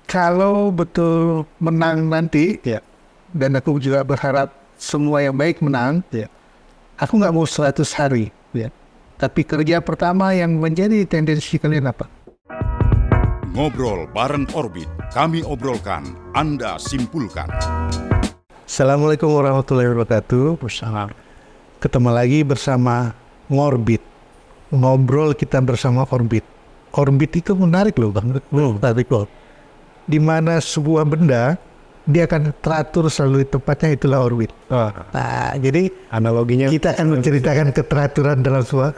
Kalau betul menang nanti, Ya, dan aku juga berharap semua yang baik menang, ya, aku nggak mau 100 hari. ya. Tapi kerja pertama yang menjadi tendensi kalian apa? Ngobrol bareng Orbit, kami obrolkan, Anda simpulkan. Assalamualaikum warahmatullahi wabarakatuh. Ketemu lagi bersama Ngorbit. Ngobrol kita bersama Orbit. Orbit itu menarik loh Bang. Menarik loh. Di mana sebuah benda dia akan teratur selalu di tempatnya, itulah orbit. Oh, Nah, jadi analoginya. kita akan menceritakan keteraturan dalam sebuah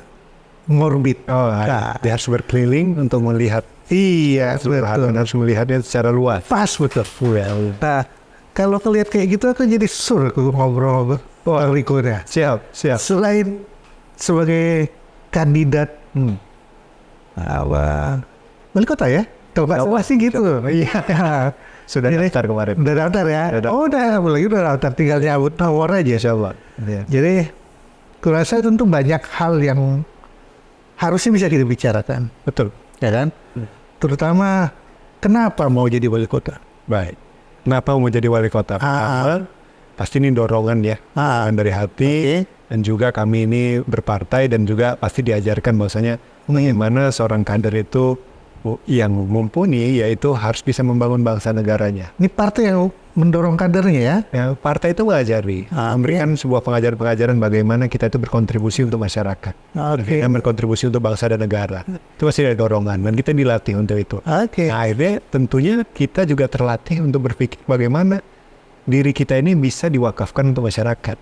ngorbit. Oh, Nah, dia harus berkeliling untuk melihat. iya, betul. Harus melihatnya secara luas. Pas betul. Nah, kalau ngeliat kayak gitu aku jadi sur aku ngobrol-ngobrol. Bang Riko ya. Siap. Selain sebagai kandidat wali kota ya, kalau nggak salah sih gitu. Iya. Sudah daftar kemarin. Udah daftar ya? Udah. Oh udah daftar, tinggal nyabut nomor aja. Insyaallah. Ya. Jadi kurasa tentu banyak hal yang harusnya bisa kita bicarakan, Betul. ya kan? Terutama kenapa mau jadi wali kota? Baik. Kenapa mau jadi wali kota? Pertama, pasti ini dorongan ya. Dari hati. Dan juga kami ini berpartai dan juga pasti diajarkan bahwasanya bagaimana seorang kader itu yang mumpuni yaitu harus bisa membangun bangsa negaranya. Ini partai yang mendorong kadernya ya? Ya, partai itu mengajari, memberikan sebuah pengajaran-pengajaran bagaimana kita itu berkontribusi untuk masyarakat, Oke. dan berkontribusi untuk bangsa dan negara. Itu pasti ada dorongan dan kita dilatih untuk itu. Oke. Nah, akhirnya tentunya kita juga terlatih untuk berpikir bagaimana diri kita ini bisa diwakafkan untuk masyarakat.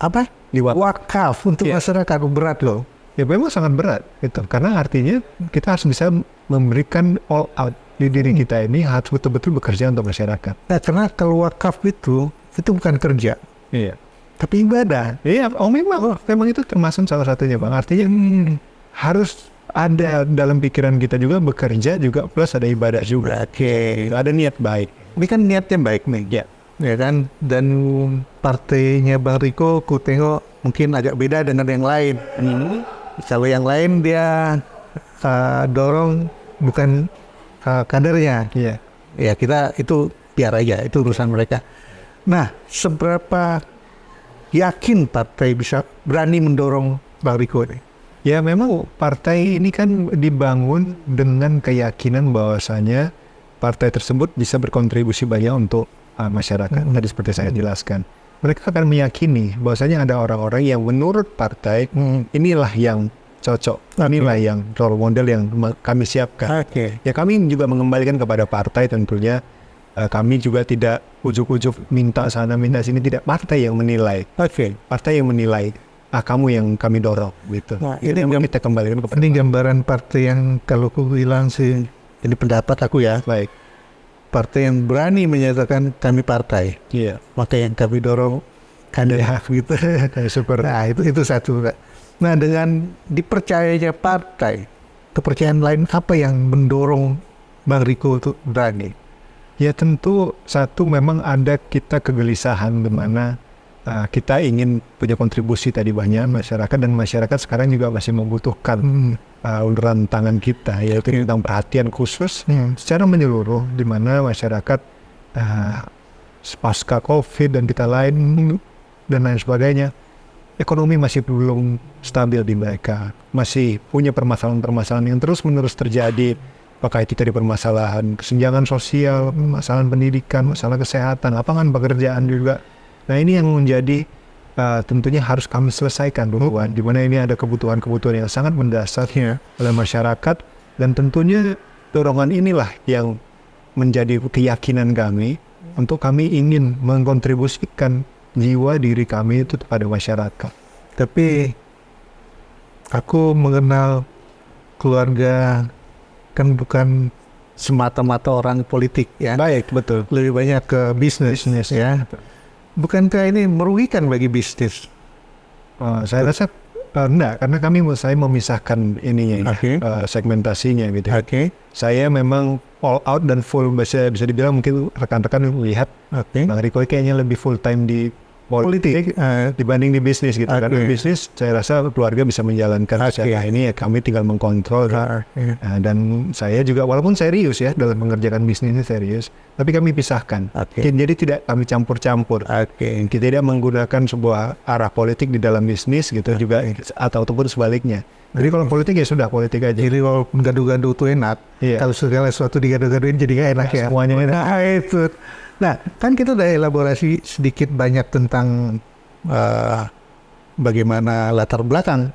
Apa? Wakaf untuk Iya. masyarakat, berat loh. Ya memang sangat berat gitu, karena artinya kita harus bisa memberikan all out di diri kita ini, harus betul-betul bekerja untuk masyarakat. Nah, karena kalau wakaf itu bukan kerja, Iya. tapi ibadah. Iya, memang itu termasuk salah satunya Bang. Artinya harus ada dalam pikiran kita juga bekerja juga plus ada ibadah juga. Oke. Ada niat baik. Ini kan niatnya baik nih. Ya. Ya kan? Dan partainya Bang Riko, ku tengok mungkin agak beda dengan yang lain. Kalau yang lain dia dorong bukan kadernya. Iya. Ya kita itu biar aja, itu urusan mereka. Nah, seberapa yakin partai bisa berani mendorong Bang Riko ini? Ya memang partai ini kan dibangun dengan keyakinan bahwasanya partai tersebut bisa berkontribusi banyak untuk masyarakat. Tadi seperti saya jelaskan, mereka akan meyakini bahwasanya ada orang-orang yang menurut partai inilah yang cocok, inilah yang role model yang kami siapkan. Oke. Ya kami juga mengembalikan kepada partai tentunya. Kami juga tidak ujuk-ujuk minta sana minta sini, tidak. Partai yang menilai. Oke. Partai yang menilai. Kamu yang kami dorong gitu. Nah, Ini yang kita kembalikan kepada Ini gambaran partai yang kalau ku bilang sih, ini pendapat aku ya, baik. partai yang berani menyatakan kami partai, Iya. maka yang kami dorong kader gitu. Super. Nah itu satu. Nah dengan dipercayanya partai, kepercayaan lain apa yang mendorong Bang Riko untuk berani? Ya tentu satu memang ada kita kegelisahan di mana kita ingin punya kontribusi tadi banyak masyarakat, dan masyarakat sekarang juga masih membutuhkan uluran tangan kita, yaitu tentang perhatian khusus secara menyeluruh, di mana masyarakat pasca COVID dan kita lain dan lain sebagainya, ekonomi masih belum stabil di mereka, masih punya permasalahan-permasalahan yang terus-menerus terjadi. Apakah itu tadi permasalahan kesenjangan sosial, masalah pendidikan, masalah kesehatan, lapangan pekerjaan juga. Nah ini yang menjadi tentunya harus kami selesaikan duluan, di mana ini ada kebutuhan-kebutuhan yang sangat mendasar oleh masyarakat, dan tentunya dorongan inilah yang menjadi keyakinan kami untuk kami ingin mengkontribusikan jiwa diri kami itu kepada masyarakat. Tapi aku mengenal keluarga kan bukan semata-mata orang politik ya. Baik, betul. Lebih banyak ke bisnis ya. Bukankah ini merugikan bagi bisnis? Saya rasa enggak, karena saya memisahkan ininya, segmentasinya gitu. Oke. Saya memang all out dan full, bisa dibilang mungkin rekan-rekan melihat Bang Riko kayaknya lebih full time di politik dibanding di bisnis gitu. Karena di bisnis saya rasa keluarga bisa menjalankan secara ini ya, kami tinggal mengkontrol. Dan saya juga walaupun serius ya dalam mengerjakan bisnis ini serius, tapi kami pisahkan. Jadi tidak kami campur-campur. Kita tidak menggunakan sebuah arah politik di dalam bisnis gitu juga, ataupun sebaliknya. Jadi kalau politik ya sudah politik aja. Jadi walaupun gaduh-gaduh itu enak, kalau segala sesuatu digaduh-gaduhin jadi gak enak ya. Semuanya enak. Nah itu. Nah kan kita udah elaborasi sedikit banyak tentang bagaimana latar belakang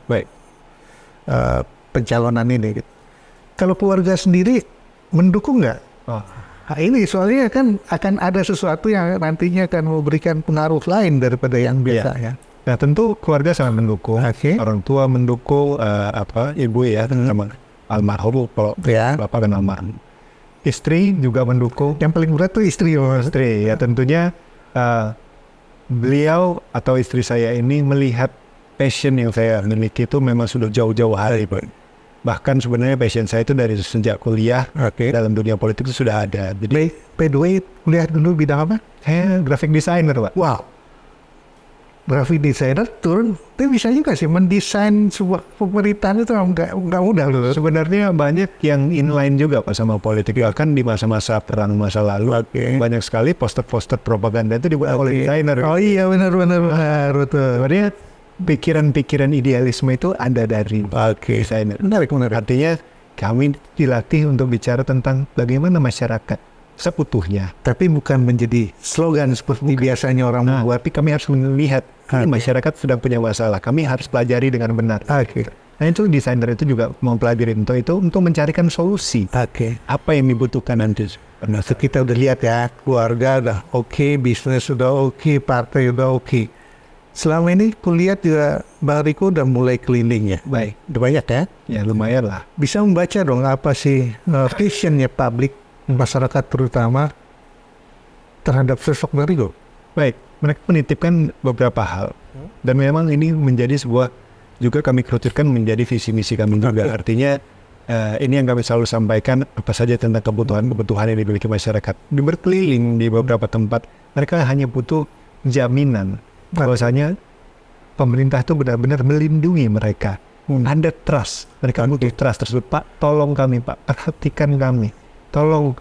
pencalonan ini. Kalau keluarga sendiri mendukung nggak? Nah, ini soalnya kan akan ada sesuatu yang nantinya akan memberikan pengaruh lain daripada yang biasa ya. Nah tentu keluarga sangat mendukung, orang tua mendukung, ibu ya, sama almarhum kalau bapak kan almarhum. Istri juga mendukung. Yang paling berat tuh istri ya tentunya beliau atau istri saya ini melihat passion yang saya miliki itu memang sudah jauh-jauh hari, bahkan sebenarnya passion saya itu dari sejak kuliah dalam dunia politik itu sudah ada. Jadi by the way kuliah dulu bidang apa? Saya graphic designer, Pak. Wow, graphic designer turun, tapi bisa juga sih mendesain sebuah pemerintahan itu nggak mudah loh. Sebenarnya banyak yang inline juga Pak sama politik. Ya kan di masa-masa perang masa lalu banyak sekali poster-poster propaganda itu dibuat oleh desainer. Oh iya benar. Sebenarnya pikiran-pikiran idealisme itu ada dari desainer. Menarik. Artinya kami dilatih untuk bicara tentang bagaimana masyarakat seutuhnya. Tapi bukan menjadi slogan seperti biasanya orang membuat. Tapi kami harus melihat masyarakat sedang punya masalah. Kami harus pelajari dengan benar. Nah itu desainer itu juga mempelajari untuk mencarikan solusi. Apa yang dibutuhkan nanti. Nah, kita udah lihat ya, keluarga udah oke, bisnis udah oke, partai udah oke. Selama ini kuliah juga Bang Riko udah mulai keliling ya. Baik. Udah banyak ya? Ya lumayan lah. Bisa membaca dong apa sih visionnya publik, masyarakat terutama terhadap sosok Bang Riko? Baik, mereka menitipkan beberapa hal. Dan memang ini menjadi sebuah, juga kami kerucutkan menjadi visi misi kami juga. Artinya ini yang kami selalu sampaikan apa saja tentang kebutuhan yang dimiliki masyarakat. Di berkeliling di beberapa tempat, mereka hanya butuh jaminan bahwasanya pemerintah itu benar-benar melindungi mereka. Ada trust, mereka butuh trust tersebut. Pak, tolong kami Pak, perhatikan kami. Tolong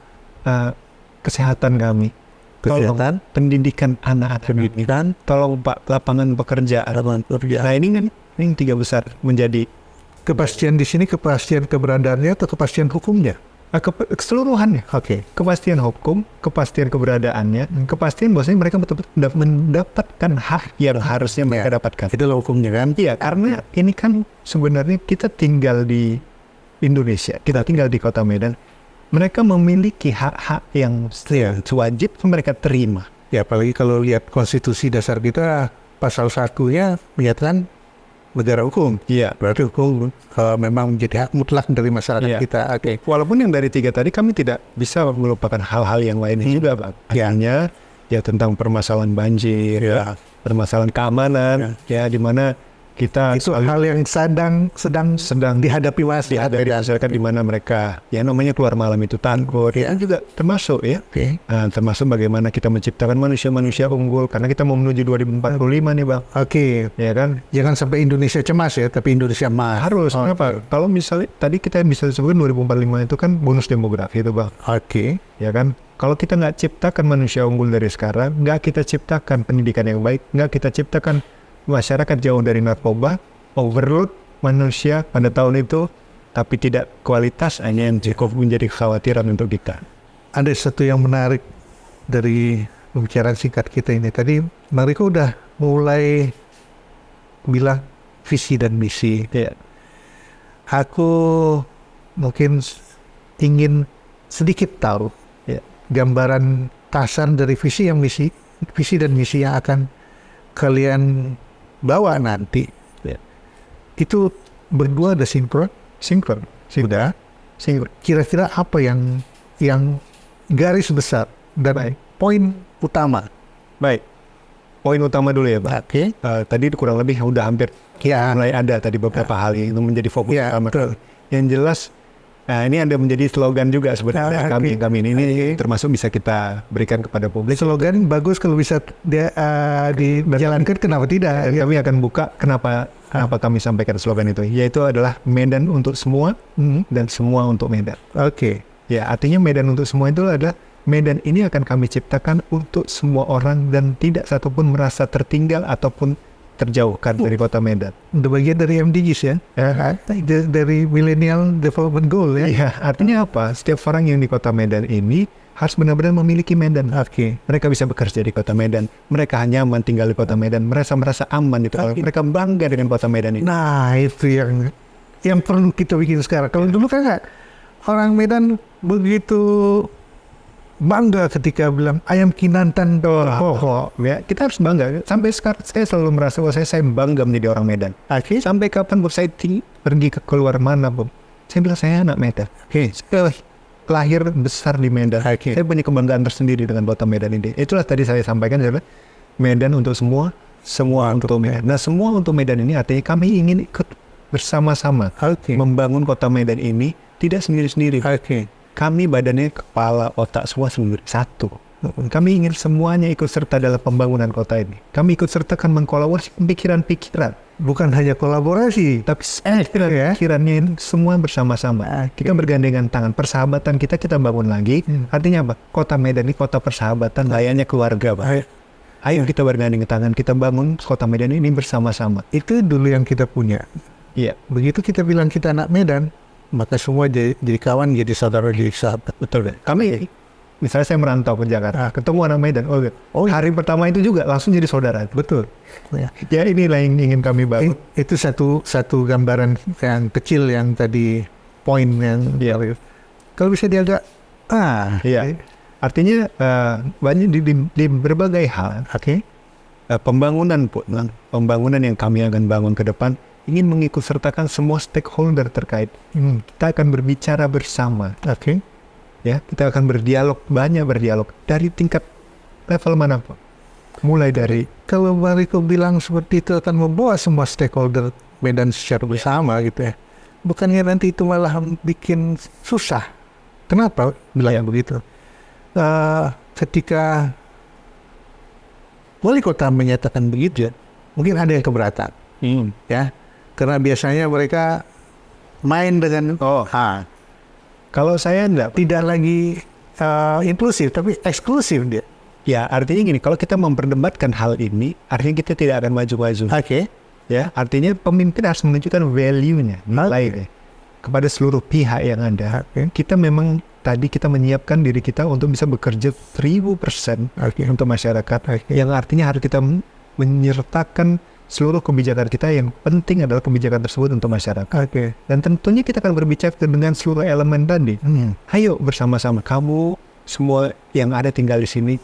kesehatan kami, tolong pendidikan anak-anak, tolong Pak lapangan pekerjaan. Nah ini 3 besar menjadi kepastian di sini, kepastian keberadaannya atau kepastian hukumnya? Keseluruhannya. Kepastian hukum, kepastian keberadaannya, kepastian bahwasanya mereka betul-betul mendapatkan hak yang harusnya mereka dapatkan. Itu hukumnya kan? Iya, karena ini kan sebenarnya kita tinggal di Indonesia, kita tinggal di Kota Medan. Mereka memiliki hak-hak yang wajib mereka terima. Ya apalagi kalau lihat konstitusi dasar kita pasal 1-nya menyatakan negara hukum. Iya. Berarti hukum memang menjadi hak mutlak dari masyarakat kita. Walaupun yang dari 3 tadi kami tidak bisa melupakan hal-hal yang lainnya juga, Pak. Hanya ya tentang permasalahan banjir, permasalahan keamanan, di mana kita itu hal yang sedang dihadapi masyarakat di mana mereka namanya keluar malam itu takut juga termasuk termasuk bagaimana kita menciptakan manusia-manusia unggul karena kita mau menuju 2045 nih Bang. Ya kan, jangan sampai Indonesia cemas ya, tapi Indonesia harus. Kenapa? Kalau misalnya tadi kita bisa sebutkan 2045 itu kan bonus demografi itu Bang. Ya kan, kalau kita nggak ciptakan manusia unggul dari sekarang, nggak kita ciptakan pendidikan yang baik, nggak kita ciptakan masyarakat jauh dari narkoba, overload manusia pada tahun itu, tapi tidak kualitas, hanya yang cukup menjadi kekhawatiran untuk kita. Ada satu yang menarik dari pembicaraan singkat kita ini. Tadi Bang Riko udah mulai bilang visi dan misi. Aku mungkin ingin sedikit tahu gambaran kasar dari visi dan misi yang akan kalian bawa nanti. Itu berdua ada sinkron. Sudah. Kira-kira apa yang garis besar dan poin utama? Baik. Poin utama dulu ya Pak. Tadi kurang lebih udah hampir mulai ada tadi beberapa hal yang itu menjadi fokus utama. Yang jelas Nah, ini ada menjadi slogan juga sebenarnya kami ini termasuk bisa kita berikan kepada publik. Slogan bagus kalau bisa dijalankan, kenapa tidak? Kami akan buka kenapa kami sampaikan slogan itu, yaitu adalah Medan untuk semua dan semua untuk Medan. Oke. Ya, artinya Medan untuk semua itu adalah Medan ini akan kami ciptakan untuk semua orang dan tidak satupun merasa tertinggal ataupun terjauhkan dari kota Medan. Itu bagian dari MDGs ya? Dari Millennial Development Goal ya? Iya, artinya apa? Setiap orang yang di kota Medan ini harus benar-benar memiliki Medan. Oke. Mereka bisa bekerja di kota Medan. Mereka nyaman tinggal di kota Medan. Mereka merasa aman itu. Mereka bangga dengan kota Medan ini. Nah, itu yang perlu kita bikin sekarang. Kalau dulu kan nggak, orang Medan begitu bangga ketika bilang ayam Kinantan. Ya, kita harus bangga. Sampai sekarang saya selalu merasa bahwa saya bangga menjadi orang Medan. Oke. Sampai kapan saya pergi ke keluar mana, Bob? Saya bilang saya anak Medan. Oke. Saya lahir besar di Medan. Oke. Saya punya kebanggaan tersendiri dengan kota Medan ini. Itulah tadi saya sampaikan adalah Medan untuk semua, semua untuk Medan. Nah, semua untuk Medan ini artinya kami ingin ikut bersama-sama membangun kota Medan ini tidak sendiri-sendiri. Oke. Kami badannya, kepala, otak semua satu. Kami ingin semuanya ikut serta dalam pembangunan kota ini. Kami ikut sertakan mengkolaborasi pikiran-pikiran. Bukan hanya kolaborasi, Tapi pikirannya ini semua bersama-sama. Kita bergandengan tangan. Persahabatan kita bangun lagi. Artinya apa? Kota Medan ini kota persahabatan, layaknya keluarga, Pak. Ayo kita bergandengan tangan. Kita bangun kota Medan ini bersama-sama. itu dulu yang kita punya. Iya, Begitu kita bilang kita anak Medan, maka semua jadi kawan, jadi saudara, jadi sahabat. betul. Kami, misalnya saya merantau ke Jakarta, ketemu anak Medan. Hari pertama itu juga langsung jadi saudara. Betul. Ya, inilah yang ingin kami bangun. Itu satu gambaran yang kecil yang tadi poin yang kalau bisa diagak Iya. Artinya banyak di berbagai hal. Pembangunan yang kami akan bangun ke depan ingin mengikut sertakan semua stakeholder terkait. Kita akan berbicara bersama. Ya, kita akan banyak berdialog dari tingkat level manapun. Mulai dari kalau Mariko bilang seperti itu akan membawa semua stakeholder Medan secara bersama gitu ya. Bukannya nanti itu malah bikin susah. Kenapa bilang begitu? Ketika wali kota menyatakan begitu, mungkin ada yang keberatan, ya, karena biasanya mereka main dengan kalau saya tidak lagi inklusif tapi eksklusif dia. Ya, artinya gini, kalau kita memperdebatkan hal ini, artinya kita tidak akan maju-maju. Ya, artinya pemimpin harus menunjukkan value-nya, nilai kepada seluruh pihak yang ada. Kita memang tadi kita menyiapkan diri kita untuk bisa bekerja 1000% untuk masyarakat. Yang artinya harus kita menyertakan seluruh kebijakan kita, yang penting adalah kebijakan tersebut untuk masyarakat. Dan tentunya kita akan berbicara dengan seluruh elemen tadi. Ayo bersama-sama, kamu semua yang ada tinggal di sini,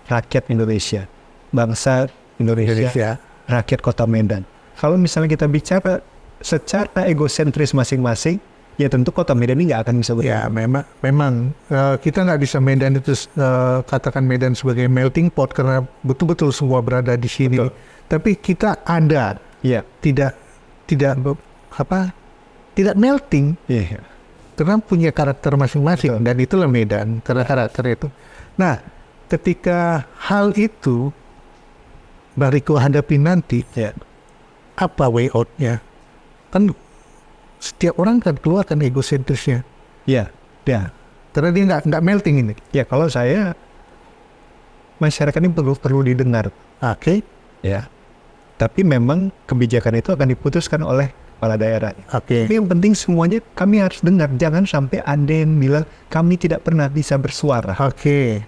rakyat Indonesia, bangsa Indonesia, rakyat kota Medan. Kalau misalnya kita bicara secara egosentris masing-masing, ya tentu kota Medan ini nggak akan bisa berjalan. Ya, memang kita nggak bisa Medan itu katakan Medan sebagai melting pot karena betul-betul semua berada di sini. Tapi kita ada, tidak melting, karena punya karakter masing-masing. Dan itulah Medan, karena karakter itu. Nah, ketika hal itu Mariko hadapi nanti, apa way out-nya? Kan setiap orang kan keluarkan egosentrisnya. Karena dia nggak melting ini. Ya, kalau saya, masyarakat ini perlu didengar. Ya. Tapi memang kebijakan itu akan diputuskan oleh kepala daerah. Tapi yang penting semuanya kami harus dengar. Jangan sampai ada yang bilang kami tidak pernah bisa bersuara.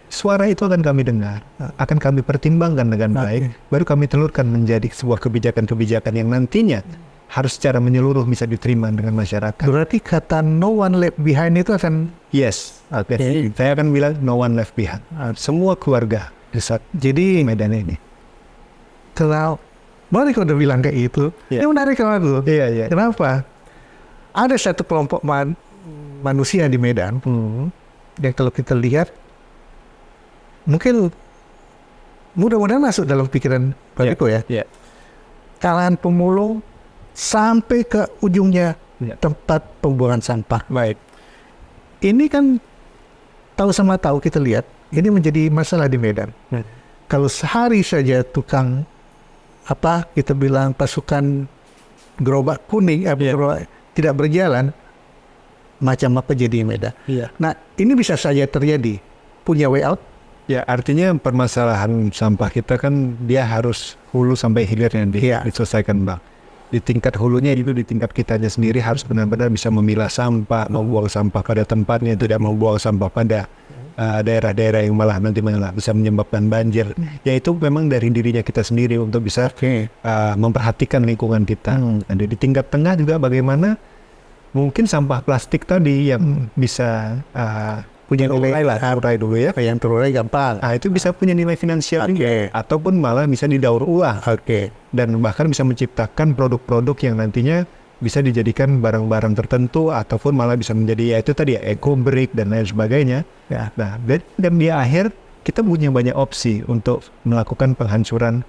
Suara itu akan kami dengar, akan kami pertimbangkan dengan baik, baru kami telurkan menjadi sebuah kebijakan-kebijakan yang nantinya harus secara menyeluruh bisa diterima dengan masyarakat. Berarti kata no one left behind itu akan saya akan bilang no one left behind. Semua keluarga jadi Medan ini. Kalau Mariko udah bilang kayak itu, ini menarik kalau aku. Kenapa? Ada satu kelompok manusia di Medan yang kalau kita lihat mungkin mudah-mudahan masuk dalam pikiran Mariko ya. Kalangan pemulung sampai ke ujungnya tempat pembuangan sampah. ini kan tahu sama tahu kita lihat ini menjadi masalah di Medan. Kalau sehari saja tukang apa kita bilang pasukan gerobak kuning gerobak tidak berjalan, macam apa jadi Medan. Nah ini bisa saja terjadi, punya way out. Ya, artinya permasalahan sampah kita kan dia harus hulu sampai hilir yang diselesaikan, Bang. Di tingkat hulunya itu di tingkat kitanya sendiri harus benar-benar bisa memilah sampah, membuang sampah pada tempatnya, tidak membuang sampah pada daerah-daerah yang malah bisa menyebabkan banjir. Ya itu memang dari dirinya kita sendiri untuk bisa memperhatikan lingkungan kita. Dan di tingkat tengah juga bagaimana mungkin sampah plastik tadi yang bisa punya nilai terurai dulu ya. Yang terurai gampang. Itu bisa punya nilai finansial juga, ataupun malah bisa didaur ulang. Dan bahkan bisa menciptakan produk-produk yang nantinya bisa dijadikan barang-barang tertentu, ataupun malah bisa menjadi itu tadi eco brick dan lain sebagainya. Nah, dan di akhir kita punya banyak opsi untuk melakukan penghancuran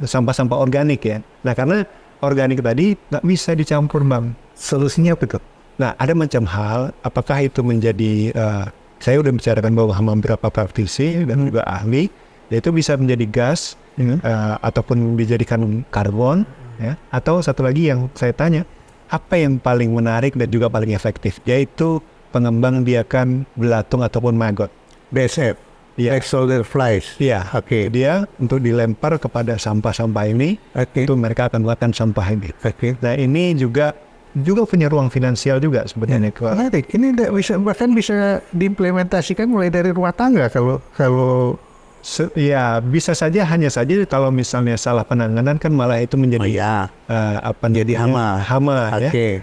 sampah-sampah organik ya. Nah, karena organik tadi nggak bisa dicampur, Bang. Solusinya apa tuh? Nah, ada macam hal, apakah itu menjadi, saya udah bicarakan bahwa beberapa praktisi dan juga ahli, yaitu bisa menjadi gas, ataupun dijadikan karbon, ya. Atau satu lagi yang saya tanya, apa yang paling menarik dan juga paling efektif, yaitu pengembangbiakan belatung ataupun maggot. BSF, black soldier flies. Dia untuk dilempar kepada sampah-sampah ini, itu mereka akan melakukan sampah ini. Nah, ini juga punya ruang finansial juga sebenarnya. Menarik. Ini bahkan bisa diimplementasikan mulai dari rumah tangga kalau bisa saja, hanya saja kalau misalnya salah penanganan kan malah itu menjadi jadi hama. Ya.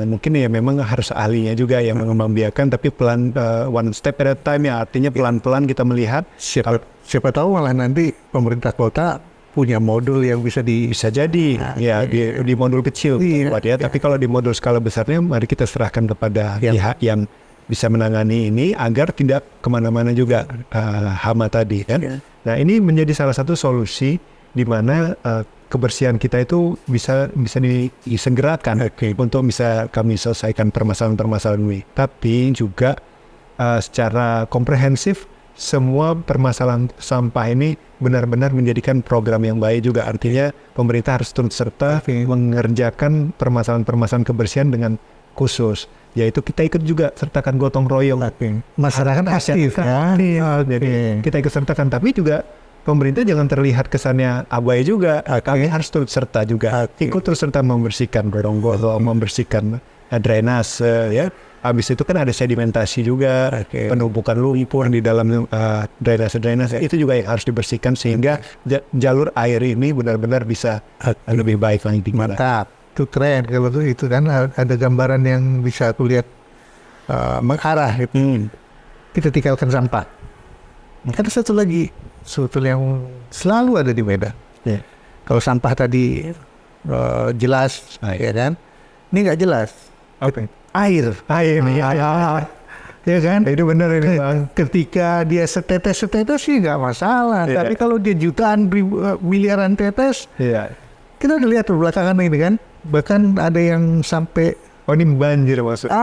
Mungkin ya memang harus ahlinya juga yang mengembangbiakan, tapi pelan, one step at a time ya, artinya pelan-pelan kita melihat. Siapa tahu malah nanti pemerintah kota punya modul yang bisa jadi di modul kecil tapi kalau di modul skala besarnya mari kita serahkan kepada pihak yang bisa menangani ini agar tidak kemana-mana juga hama tadi kan. Nah, ini menjadi salah satu solusi di mana kebersihan kita itu bisa disegerakan untuk bisa kami selesaikan permasalahan-permasalahan ini. Tapi juga secara komprehensif semua permasalahan sampah ini benar-benar menjadikan program yang baik juga. Artinya pemerintah harus turut serta mengerjakan permasalahan-permasalahan kebersihan dengan khusus. Yaitu kita ikut juga sertakan gotong royong. Masyarakat aktif. Jadi kita ikut sertakan, tapi juga pemerintah jangan terlihat kesannya abai juga. Kami harus turut serta juga. Ikut turut serta membersihkan gorong-gorong, membersihkan drainase ya. Habis itu kan ada sedimentasi juga, penumpukan lumpur di dalam drainase itu juga yang harus dibersihkan sehingga jalur air ini benar-benar bisa lebih baik lagi. Mantap, itu keren kalau itu kan ada gambaran yang bisa aku lihat mengarah. Kita tinggalkan sampah. Ada satu lagi yang selalu ada di Medan. Kalau sampah tadi jelas, ya kan? Ini nggak jelas. Air ya kan, itu benar ini, Bang. Ketika dia setetes sih nggak masalah, tapi kalau dia jutaan miliaran tetes, kita udah lihat belakangan ini kan, bahkan ada yang sampai ini banjir maksudnya.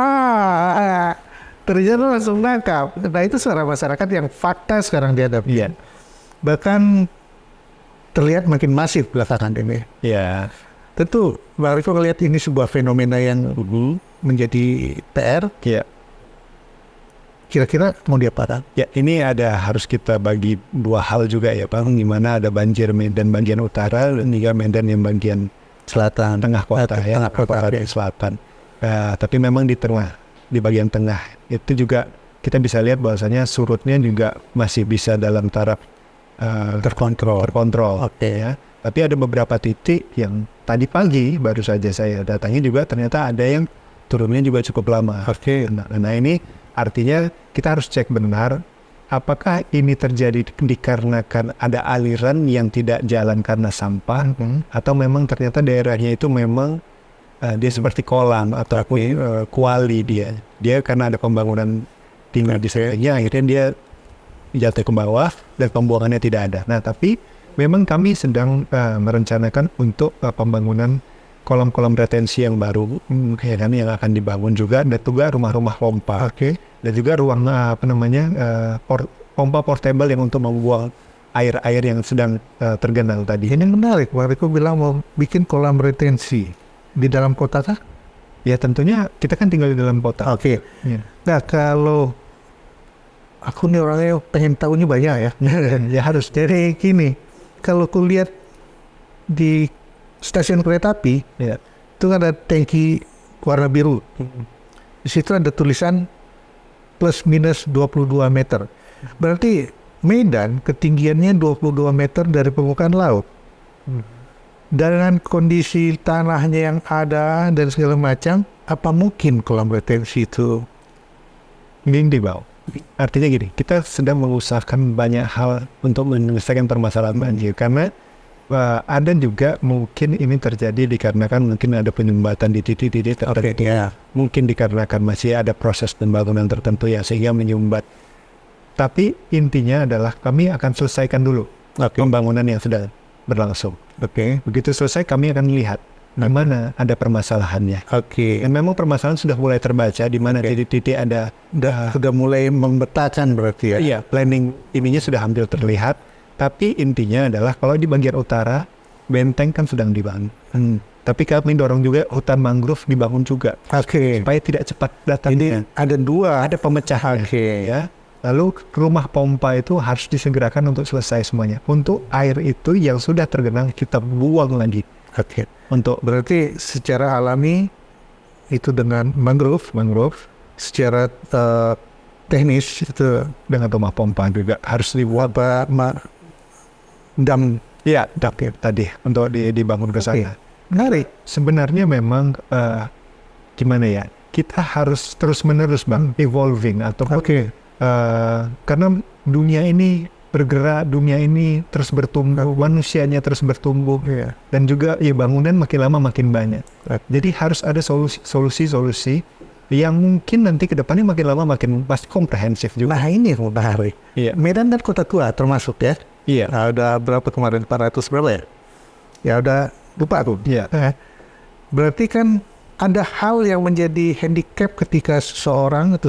Ternyata langsung nangkap. Nah, itu suara masyarakat yang fakta sekarang dihadapi. Bahkan terlihat makin masif belakangan ini. Tentu Bang Rifo melihat ini sebuah fenomena yang menjadi PR. Kira-kira mau diapakan? Ini harus kita bagi dua hal juga ya, Bang. Di mana ada banjir Medan bagian utara dan juga Medan yang bagian selatan, tengah kota ya, selatan. Tapi memang di bagian tengah itu juga kita bisa lihat bahwasanya surutnya juga masih bisa dalam taraf terkontrol. Ya. Tapi ada beberapa titik yang tadi pagi baru saja saya datangi juga ternyata ada yang turunnya juga cukup lama. Nah, ini artinya kita harus cek benar apakah ini terjadi dikarenakan ada aliran yang tidak jalan karena sampah atau memang ternyata daerahnya itu memang dia seperti kolam atau kuali dia karena ada pembangunan tinggal di sekelilingnya akhirnya dia jatuh ke bawah dan pembuangannya tidak ada. Nah, tapi memang kami sedang merencanakan untuk pembangunan kolam-kolam retensi yang baru, ya kan, yang akan dibangun juga, dan juga rumah-rumah pompa, dan juga ruang pompa portable yang untuk membuang air-air yang sedang tergenang tadi. Ini menarik, Pak Riko bilang mau bikin kolam retensi di dalam kota kah? Ya tentunya kita kan tinggal di dalam kota. Oke. Ya. Nah kalau aku nih orangnya pengen tahunya banyak ya. Ya harus. Jadi gini, kalau aku lihat di stasiun kereta api, Ya. itu ada tangki warna biru. Di situ ada tulisan plus minus 22 meter. Berarti Medan ketinggiannya 22 meter dari permukaan laut. Dengan kondisi tanahnya yang ada dan segala macam, apa mungkin kolam retensi itu? Gini Bang, artinya gini, kita sedang mengusahakan banyak hal untuk menyelesaikan permasalahan banjir, karena ada juga mungkin ini terjadi dikarenakan mungkin ada penyumbatan di titik-titik tertentu. Mungkin dikarenakan masih ada proses pembangunan tertentu ya sehingga menyumbat. Tapi intinya adalah kami akan selesaikan dulu pembangunan yang sudah berlangsung. Begitu selesai kami akan lihat di mana ada permasalahannya. Dan memang permasalahan sudah mulai terbaca di mana titik-titik ada. Sudah mulai membetakan berarti ya? Iya, planning ininya sudah hampir terlihat. Tapi intinya adalah kalau di bagian utara benteng kan sedang dibangun. Tapi kami dorong juga hutan mangrove dibangun juga. Supaya tidak cepat datangnya. Ini ada dua. Ada pemecahan. Ya. Lalu rumah pompa itu harus disegerakan untuk selesai semuanya. Untuk air itu yang sudah tergenang kita buang lagi. Untuk berarti secara alami itu dengan mangrove, secara teknis itu dengan rumah pompa juga harus dibuat dam. Ya, dam tadi untuk dibangun ke sana. Menarik. Sebenarnya memang gimana ya? Kita harus terus-menerus Bang evolving atau karena dunia ini bergerak, dunia ini terus bertumbuh, manusianya terus bertumbuh, dan juga ya bangunan makin lama makin banyak. Jadi harus ada solusi-solusi yang mungkin nanti ke depannya makin lama makin pasti komprehensif juga. Nah ini menarik. Medan dan kota tua termasuk ya. Nah, udah berapa kemarin 400 berapa ya? Ya udah lupa aku. Berarti kan ada hal yang menjadi handicap ketika seseorang atau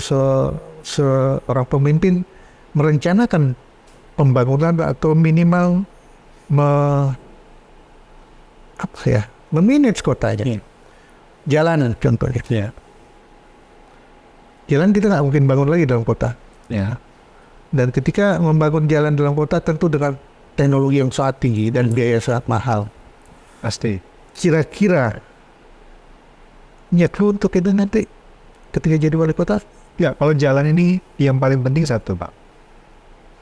seorang pemimpin merencanakan pembangunan atau minimal memanage kotanya. Jalanan contohnya. Jalan kita nggak mungkin bangun lagi dalam kota. Dan ketika membangun jalan dalam kota tentu dengan teknologi yang sangat tinggi dan biaya sangat mahal. Pasti. Kira-kira nyetlu untuk itu nanti ketika jadi wali kota? Ya, kalau jalan ini yang paling penting satu Pak.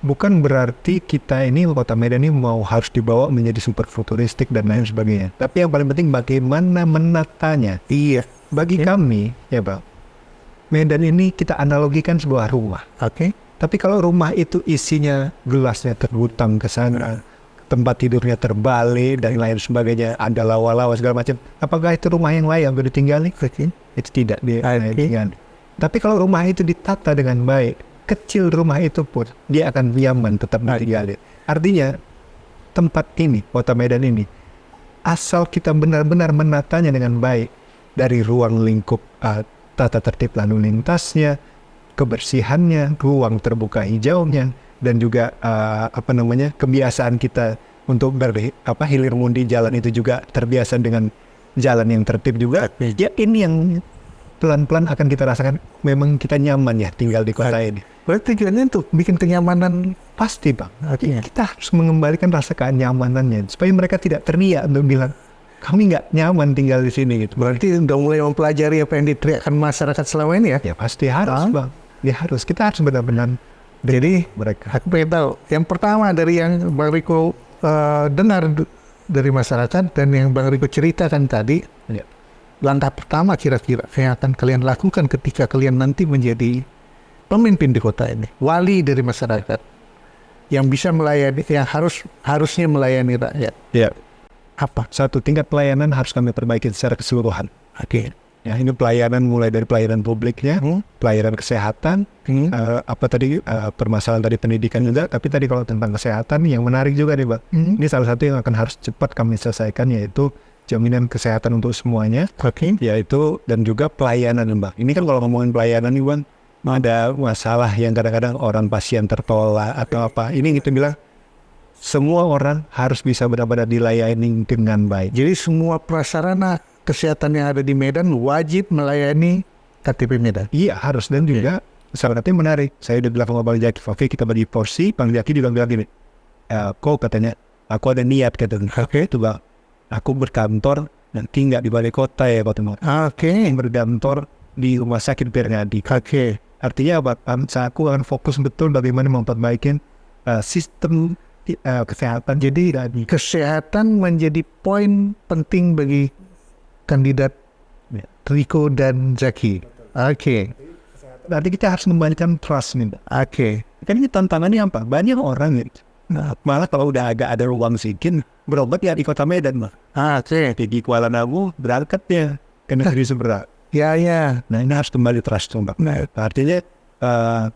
Bukan berarti kita ini kota Medan ini mau harus dibawa menjadi super futuristik dan lain sebagainya. Tapi yang paling penting bagaimana menatanya. Bagi kami ya Pak, Medan ini kita analogikan sebuah rumah. Tapi kalau rumah itu isinya gelasnya terbutang ke sana, tempat tidurnya terbalik dan lain sebagainya, ada lawa-lawa segala macam, apakah itu rumah yang layak untuk ditinggali? Itu tidak ditinggali. Tapi kalau rumah itu ditata dengan baik, kecil rumah itu pun dia akan nyaman tetap ditinggali. Artinya tempat ini, kota Medan ini, asal kita benar-benar menatanya dengan baik dari ruang lingkup tata tertib lalu lintasnya, kebersihannya, ruang terbuka hijaunya, dan juga kebiasaan kita untuk hilir mundi jalan itu juga terbiasa dengan jalan yang tertib juga. Ya ini yang pelan-pelan akan kita rasakan memang kita nyaman ya tinggal di kota ini. Berarti tujuannya untuk bikin kenyamanan. Pasti Bang. Kita harus mengembalikan rasa kenyamanannya supaya mereka tidak teriak untuk bilang kami nggak nyaman tinggal di sini gitu. Berarti udah mulai mempelajari apa yang diteriakkan masyarakat selama ini ya? Ya pasti harus Bang. Ya harus. Kita harus benar-benar. Jadi mereka. Aku pengen tahu. Yang pertama dari yang Bang Riko dengar dari masyarakat dan yang Bang Riko ceritakan tadi. Langkah pertama kira-kira yang akan kalian lakukan ketika kalian nanti menjadi pemimpin di kota ini, wali dari masyarakat yang bisa melayani, yang harusnya melayani rakyat. Apa? Satu, tingkat pelayanan harus kami perbaiki secara keseluruhan. Ya, ini pelayanan mulai dari pelayanan publiknya, pelayanan kesehatan, permasalahan tadi pendidikan juga. Tapi tadi kalau tentang kesehatan yang menarik juga nih Pak. Ini salah satu yang akan harus cepat kami selesaikan, yaitu jaminan kesehatan untuk semuanya, Oke. yaitu dan juga pelayanan, Mbak. Ini kan kalau ngomongin pelayanan, Iwan, ada masalah yang kadang-kadang orang pasien tertolak atau apa. Ini kita bilang semua orang harus bisa benar-benar dilayani dengan baik. Jadi semua prasarana kesehatan yang ada di Medan wajib melayani KTP Medan. Iya harus, dan juga salah satunya menarik. Saya udah bilang sama Bang Jaki, oke kita bagi porsi. Bang Jaki juga bilang gini, kok katanya aku ada niat katanya. Oke, itu Bang. Aku berkantor nanti nggak di balai kota ya Pak Timur. Oke. Berkantor di rumah sakit Bernadi. Oke. Artinya apa? Aku akan fokus betul bagaimana memperbaiki sistem kesehatan. Jadi kesehatan menjadi poin penting bagi kandidat Riko dan Zaki. Oke. Nanti kita harus membalikan trust nih. Oke. Kan ini tantangannya apa? Banyak orang nih. Malah kalau udah agak ada ruang sedikit, berobat ya di kota Medan, Mbak. Oke. Pergi Kuala Namu, berangkatnya ke negeri seberang. Ya, ya. Nah ini harus kembali trust tuh, Mbak. Nah. Artinya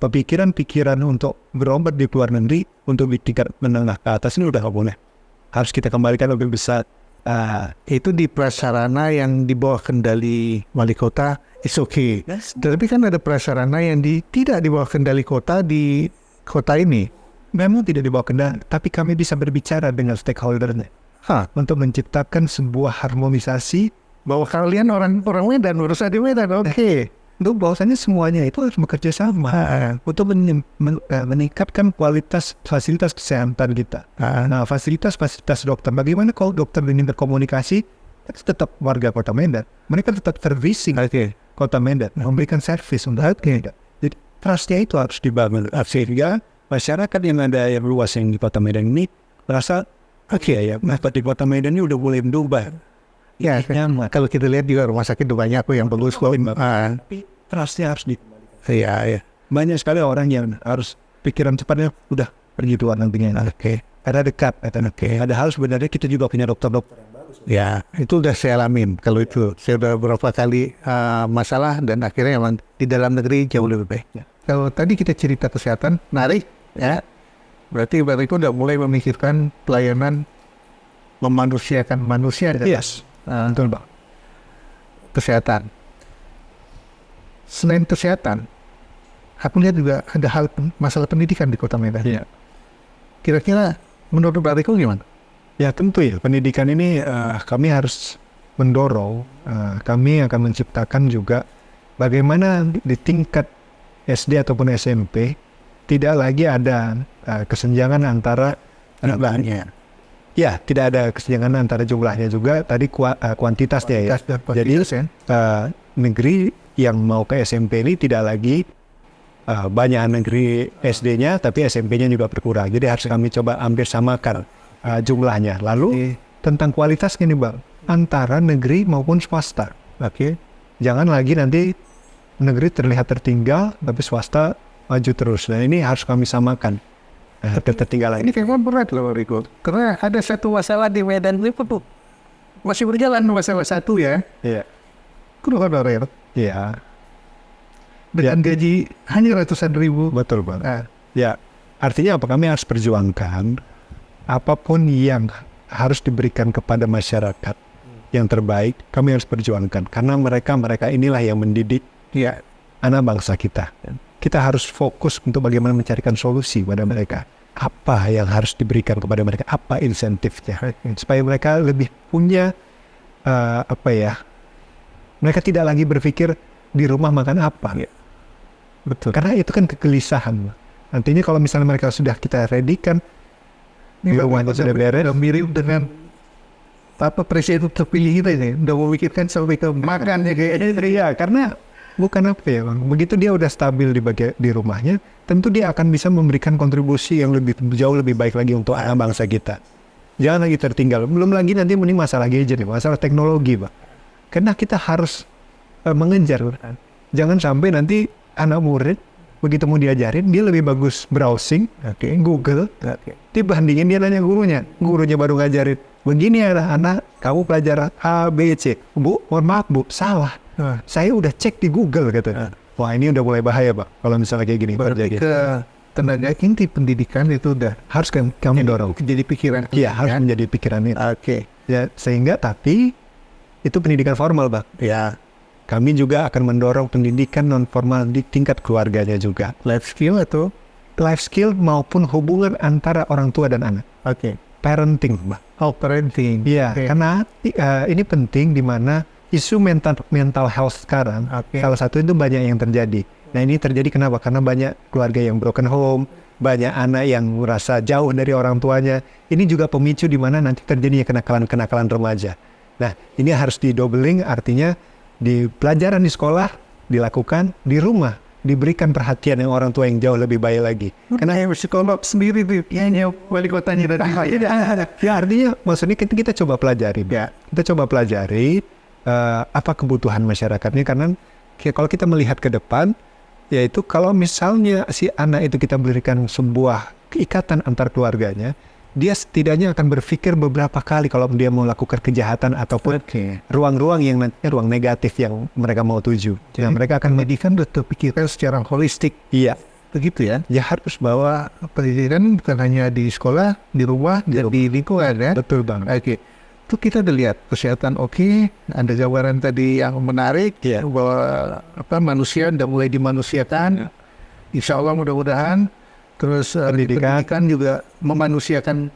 pemikiran untuk berobat di luar negeri untuk di tingkat menengah ke atas ini udah nggak boleh. Harus kita kembalikan lebih besar. Itu di prasarana yang di bawah kendali wali kota, it's okay. Yes. Tapi kan ada prasarana yang tidak di bawah kendali kota di kota ini. Memang tidak dibawa kendali, tapi kami bisa berbicara dengan stakeholdernya untuk menciptakan sebuah harmonisasi Bahwa kalian orang Medan, urusan di Medan, oke. untuk bahwasanya semuanya itu harus bekerja sama untuk meningkatkan kualitas fasilitas kesehatan kita. Nah, fasilitas dokter. Bagaimana kalau dokter ini berkomunikasi? Tetap warga Kota Medan. Mereka tetap servicing Kota Medan, memberikan servis untuk Medan. Jadi trustnya itu harus dibangun sehingga masyarakat yang ada yang luas yang di Kota Medan ini merasa ya, di Kota Medan ini udah mulai berubah. Ya, kalau kita lihat juga rumah sakit udah banyak yang bagus kok. Tapi trustnya harus Iya, iya. banyak sekali orang yang harus pikiran cepatnya udah pergi ke luar negeri. Oke. Karena dekat. Padahal sebenarnya kita juga punya dokter-dokter yang bagus. Ya, itu udah saya alamin. Kalau itu saya udah beberapa kali masalah dan akhirnya memang di dalam negeri jauh lebih baik. Ya. Kalau tadi kita cerita kesehatan, menarik ya. Berarti itu udah mulai memikirkan pelayanan memanusiakan manusia. Yes. Betul, Bang. Kesehatan. Selain kesehatan, aku lihat juga ada hal masalah pendidikan di Kota Medan. Iya. Kira-kira menurut Pak Riko gimana? Ya tentu ya, pendidikan ini kami harus mendorong, kami akan menciptakan juga bagaimana di tingkat SD ataupun SMP tidak lagi ada kesenjangan antara Jumlahnya. ya tidak ada kesenjangan antara jumlahnya juga tadi kuantitasnya ya. Jadi negeri yang mau ke SMP ini tidak lagi banyak negeri SD-nya tapi SMP-nya juga berkurang. Jadi harus kami coba hampir samakan jumlahnya. Lalu tentang kualitasnya nih Bang, antara negeri maupun swasta. Oke. Jangan lagi nanti negeri terlihat tertinggal tapi swasta maju terus. Nah ini harus kami samakan. Ketertinggalan Ini memang berat loh Riko. Karena ada satu masalah di Medan ini tuh masih berjalan masalah satu ya. Iya. Kurang honorer. Iya. Dengan gaji hanya ratusan ribu. Betul Bang. Ya. Artinya apa? Kami harus perjuangkan apapun yang harus diberikan kepada masyarakat yang terbaik. Kami harus perjuangkan karena mereka inilah yang mendidik Ya. anak bangsa kita. Kita harus fokus untuk bagaimana mencarikan solusi pada mereka. Apa yang harus diberikan kepada mereka? Apa insentifnya? Supaya mereka lebih punya mereka tidak lagi berpikir di rumah makan apa. Ya. Betul. Karena itu kan kegelisahan. Nantinya kalau misalnya mereka sudah kita readykan, Ini sudah beres. Mirip dengan presiden terpilih kita ini. Udah memikirkan sampai ke makan ya kayaknya. iya, karena bukan apa ya Bang, begitu dia udah stabil di rumahnya, tentu dia akan bisa memberikan kontribusi yang jauh lebih baik lagi untuk anak bangsa kita. Jangan lagi tertinggal. Belum lagi nanti mending masalah gadget, masalah teknologi Bang. Karena kita harus mengejar. Jangan sampai nanti anak murid begitu mau diajarin, dia lebih bagus browsing, Google, dibandingin dia nanya gurunya baru ngajarin, begini ya anak, kamu pelajaran A, B, C. Bu, mohon maaf Bu, salah. Saya udah cek di Google gitu. Wah ini udah mulai bahaya Pak, kalau misalnya kayak gini. Berarti ke tenaga inti pendidikan itu udah harus kami dorong. jadi pikiran. Iya, harus menjadi pikiran ini. Oke. Ya, sehingga tapi itu pendidikan formal, Bang. Ya, Kami juga akan mendorong pendidikan non formal di tingkat keluarganya juga. life skill atau Life skill maupun hubungan antara orang tua dan anak. oke. Parenting, Bang. Oh, parenting. Iya, Oke. karena ini penting di mana isu mental health sekarang Oke. salah satu itu banyak yang terjadi. Nah, ini terjadi kenapa? Karena banyak keluarga yang broken home, banyak anak yang merasa jauh dari orang tuanya. Ini juga pemicu di mana nanti terjadinya kenakalan-kenakalan remaja. Nah, ini harus didoubling, artinya di pelajaran di sekolah dilakukan, di rumah diberikan perhatian yang orang tua yang jauh lebih baik lagi. Karena yang psikolog sendiri tuh, ya wali kotanya tadi. Ya, artinya maksudnya kita coba pelajari. Ya. Kita coba pelajari apa kebutuhan masyarakatnya, karena kalau kita melihat ke depan, yaitu kalau misalnya si anak itu kita berikan sebuah keikatan antar keluarganya, dia setidaknya akan berpikir beberapa kali kalau dia mau lakukan kejahatan ataupun Oke. ruang-ruang yang nantinya ruang negatif yang mereka mau tuju. Nah, mereka akan pendidikan udah terpikirkan secara holistik. iya, Begitu ya. ya harus Bahwa pendidikan bukan hanya di sekolah, di rumah, dan di lingkungan ya. betul Bang. Oke. Itu kita udah lihat kesehatan oke. Ada gambaran tadi yang menarik. Iya. Bahwa manusia udah mulai dimanusiakan. Insya Allah mudah-mudahan. Terus pendidikan juga memanusiakan,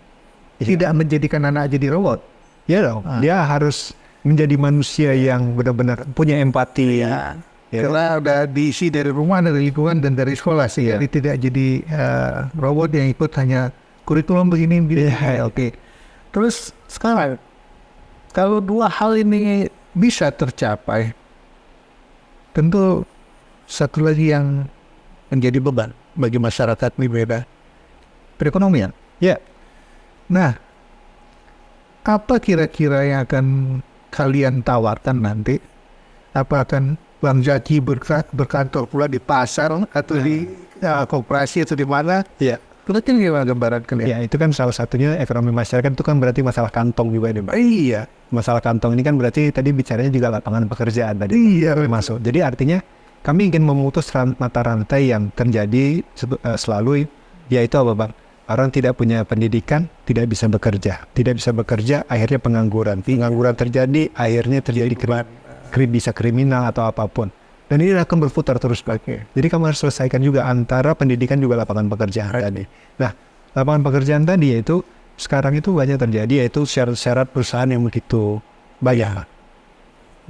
tidak menjadikan anak jadi robot. Ya dong, dia harus menjadi manusia yang benar-benar punya empati. Ya. Ya. Karena udah diisi dari rumah, dari lingkungan, dan dari sekolah sih. Iya. Jadi tidak jadi robot yang ikut hanya kurikulum begini. Iya. Oke. Terus sekarang, kalau dua hal ini bisa tercapai, tentu satu lagi yang menjadi beban bagi masyarakat ini beda, perekonomian. Ya, Nah, apa kira-kira yang akan kalian tawarkan nanti? Apa akan Bang Zaki berkantor pula di pasar atau di koperasi atau di mana? ya. Kira-kira gimana gambaran kalian? Ya, itu kan salah satunya ekonomi masyarakat itu kan berarti masalah kantong juga nih, Bang. Iya, Masalah kantong ini kan berarti tadi bicaranya juga lapangan pekerjaan tadi. iya. Masuk. Jadi artinya kami ingin memutus mata rantai yang terjadi selalu, yaitu apa Bang? Orang tidak punya pendidikan, tidak bisa bekerja. Tidak bisa bekerja, akhirnya pengangguran. Pengangguran terjadi, akhirnya terjadi bisa kriminal atau apapun. Dan ini akan berputar terus pakai. Jadi kamu harus selesaikan juga antara pendidikan juga lapangan pekerjaan tadi. Nah, lapangan pekerjaan tadi yaitu sekarang itu banyak terjadi, yaitu syarat-syarat perusahaan yang begitu banyak.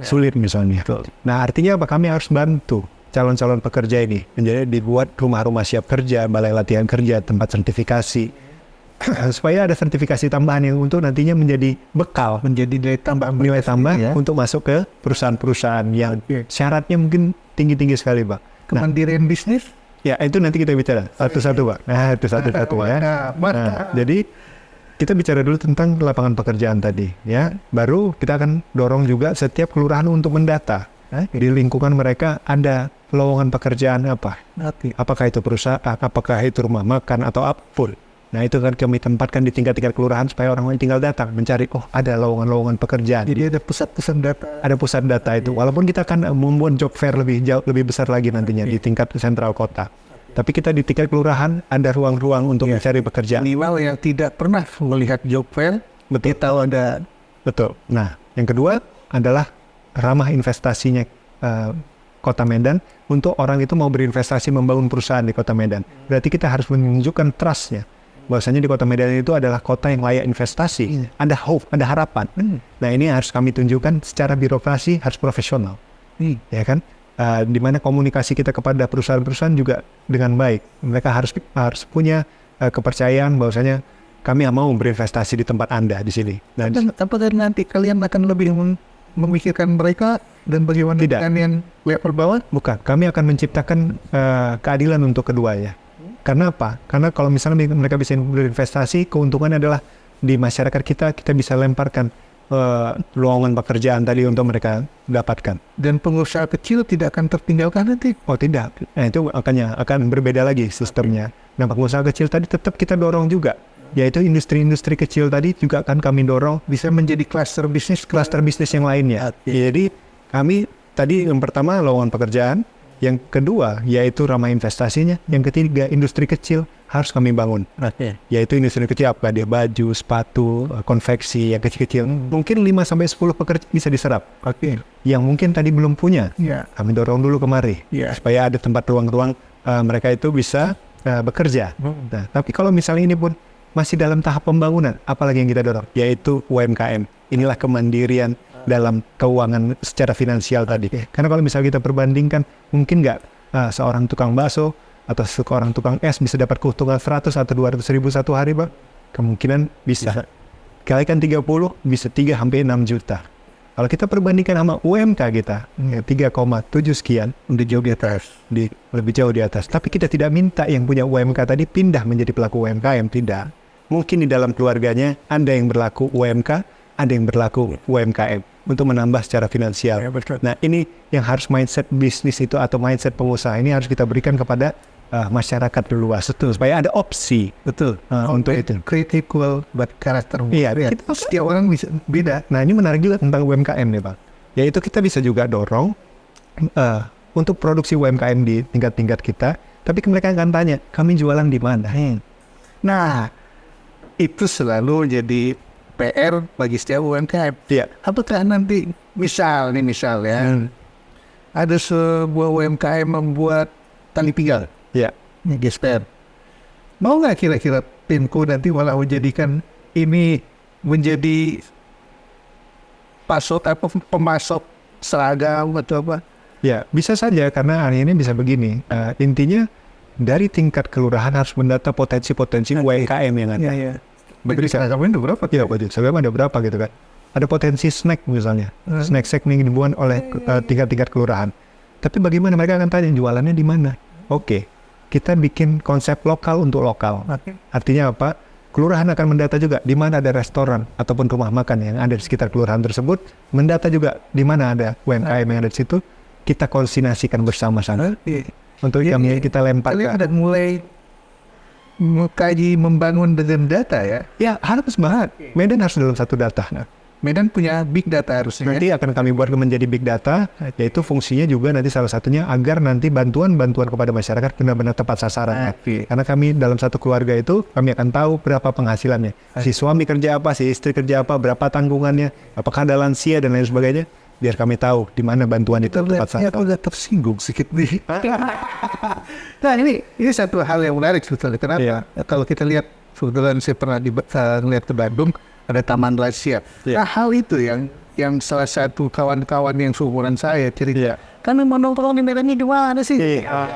Sulit misalnya. Nah, artinya apa? Kami harus bantu calon-calon pekerja ini menjadi dibuat rumah-rumah siap kerja, balai latihan kerja, tempat sertifikasi, supaya ada sertifikasi tambahan yang untuk nantinya menjadi bekal, Menjadi nilai tambah ya. untuk masuk ke perusahaan-perusahaan yang syaratnya mungkin tinggi-tinggi sekali, Bang. Kemandirian bisnis. Ya, itu nanti kita bicara satu-satu, Bang. Nah, itu satu-satu ya. Nah, jadi kita bicara dulu tentang lapangan pekerjaan tadi, ya. Baru kita akan dorong juga setiap kelurahan untuk mendata. Di lingkungan mereka ada lowongan pekerjaan apa? Apakah itu perusahaan, apakah itu rumah makan atau apapun. Nah, itu kan kami tempatkan di tingkat-tingkat kelurahan supaya orang-orang tinggal datang mencari, oh ada lowongan-lowongan pekerjaan. Jadi ada pusat-pusat data. Ada pusat data itu. Walaupun kita akan membuat job fair lebih besar lagi nantinya di tingkat sentral kota. Tapi kita di tingkat kelurahan ada ruang-ruang untuk mencari pekerjaan. Minimal yang tidak pernah melihat job fair, Betul. tahu ada. Betul. Nah, yang kedua adalah ramah investasinya Kota Medan untuk orang itu mau berinvestasi membangun perusahaan di Kota Medan. Berarti kita harus menunjukkan trust-nya. Bahwasanya di Kota Medan itu adalah kota yang layak investasi. Ada hope, ada harapan. Nah, ini harus kami tunjukkan secara birokrasi harus profesional. Ya kan? Di mana komunikasi kita kepada perusahaan-perusahaan juga dengan baik. Mereka harus punya kepercayaan bahwasanya kami mau berinvestasi di tempat Anda di sini. Nah, Dan apakah nanti kalian akan lebih memikirkan mereka dan bagaimana Tidak. dengan yang level bawah? bukan, kami akan menciptakan keadilan untuk keduanya. Karena apa? Karena kalau misalnya mereka bisa berinvestasi, keuntungannya adalah di masyarakat kita bisa lemparkan lowongan pekerjaan tadi untuk mereka dapatkan. Dan pengusaha kecil tidak akan tertinggalkan nanti. Oh tidak, nah, itu akan berbeda lagi sistemnya. Nah, pengusaha kecil tadi tetap kita dorong juga, yaitu industri-industri kecil tadi juga akan kami dorong Bisa menjadi cluster bisnis. klaster bisnis yang lainnya. Jadi kami tadi yang pertama lowongan pekerjaan, yang kedua yaitu ramah investasinya, yang ketiga industri kecil harus kami bangun. Oke. Yaitu industri kecil apa dia baju, sepatu, konveksi yang kecil-kecil. Mungkin 5-10 pekerja bisa diserap. Oke. Yang mungkin tadi belum punya, Iya. kami dorong dulu kemari. Iya. Supaya ada tempat ruang-ruang mereka itu bisa bekerja. Nah, tapi kalau misalnya ini pun masih dalam tahap pembangunan, apalagi yang kita dorong? Yaitu UMKM. Inilah kemandirian dalam keuangan secara finansial tadi. Karena kalau misalnya kita perbandingkan, mungkin nggak seorang tukang bakso atau seorang tukang es bisa dapat keuntungan 100 atau 200 ribu satu hari, Bang. Kemungkinan bisa. Kalikan 30, bisa 3-6 juta. Kalau kita perbandingkan sama UMK kita, 3,7 sekian, Udah jauh di atas. lebih jauh di atas. Tapi kita tidak minta yang punya UMK tadi pindah menjadi pelaku UMKM, tidak. Mungkin di dalam keluarganya ada yang berlaku UMK, ada yang berlaku UMKM untuk menambah secara finansial. Ya, betul. Nah, ini yang harus mindset bisnis itu atau mindset pengusaha ini harus kita berikan kepada masyarakat luas, supaya ada opsi Betul. untuk itu. Critical buat karakter. Iya, kita setiap orang bisa beda. Nah, ini menarik juga tentang UMKM nih, Bang. Yaitu kita bisa juga dorong untuk produksi UMKM di tingkat-tingkat kita, tapi mereka akan tanya, kami jualan di mana? Nah, itu selalu jadi PR bagi setiap UMKM. Iya. Apakah nanti misal ya, ada sebuah UMKM membuat tali pinggang, Iya. gesper. Mau nggak kira-kira Pemko nanti malah menjadikan ini menjadi pemasok seragam atau apa? Ya, bisa saja karena hari ini bisa begini. Intinya dari tingkat kelurahan harus mendata potensi-potensi UMKM yang ada. Iya. Bagi seragam itu berapa? Iya, Pak. Seragam ada berapa gitu kan? Ada potensi snack misalnya. Snack yang dibuat oleh tingkat-tingkat kelurahan. Tapi bagaimana mereka akan tanya jualannya di mana? Oke, kita bikin konsep lokal untuk lokal. Oke. Artinya apa? Kelurahan akan mendata juga di mana ada restoran ataupun rumah makan yang ada di sekitar kelurahan tersebut. Mendata juga di mana ada UMKM yang ada di situ. Kita koordinasikan bersama-sama untuk yang kita lempar. Kalian udah mulai mengkaji membangun dengan data ya? Ya harus banget. Medan harus dalam satu data. Medan punya big data harusnya. Nanti akan kami buat menjadi big data, yaitu fungsinya juga nanti salah satunya agar nanti bantuan-bantuan kepada masyarakat benar-benar tepat sasaran. Oke. Karena kami dalam satu keluarga itu, kami akan tahu berapa penghasilannya. Si suami kerja apa, si istri kerja apa, berapa tanggungannya, apakah ada lansia dan lain sebagainya. Biar kami tahu di mana bantuan itu tepat sasaran. Aku agak tersinggung sedikit nih. Nah ini satu hal yang menarik sebetulnya. Kenapa? Iya. Kalau kita lihat, sebetulnya saya pernah lihat ke Bandung, ada Taman Lansia. Iya. Nah hal itu yang salah satu kawan-kawan yang seumuran saya cerita. Iya. Kan mau nongkrong di Medan ini di mana sih? Iya.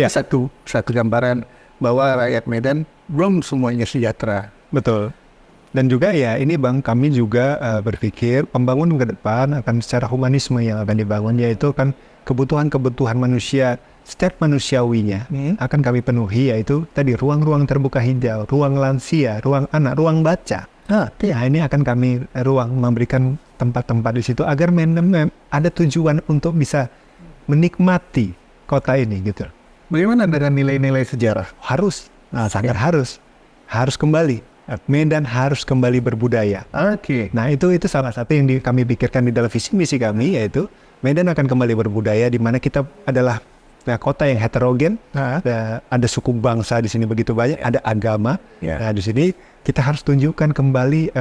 Satu gambaran bahwa rakyat Medan belum semuanya sejahtera. Betul. Dan juga ya ini Bang, kami juga berpikir pembangunan ke depan akan secara humanisme yang akan dibangun, yaitu kan kebutuhan-kebutuhan manusia, setiap manusiawinya akan kami penuhi, yaitu tadi ruang-ruang terbuka hijau, ruang lansia, ruang anak, ruang baca. Ya ini akan kami memberikan tempat-tempat di situ agar ada tujuan untuk bisa menikmati kota ini gitu. Bagaimana dengan nilai-nilai sejarah? Harus, sangat harus kembali. Medan harus kembali berbudaya. Oke. Nah itu salah satu yang kami pikirkan di dalam visi misi kami, yaitu Medan akan kembali berbudaya, di mana kita adalah kota yang heterogen. Ada suku bangsa di sini begitu banyak, ada agama. Nah di sini kita harus tunjukkan kembali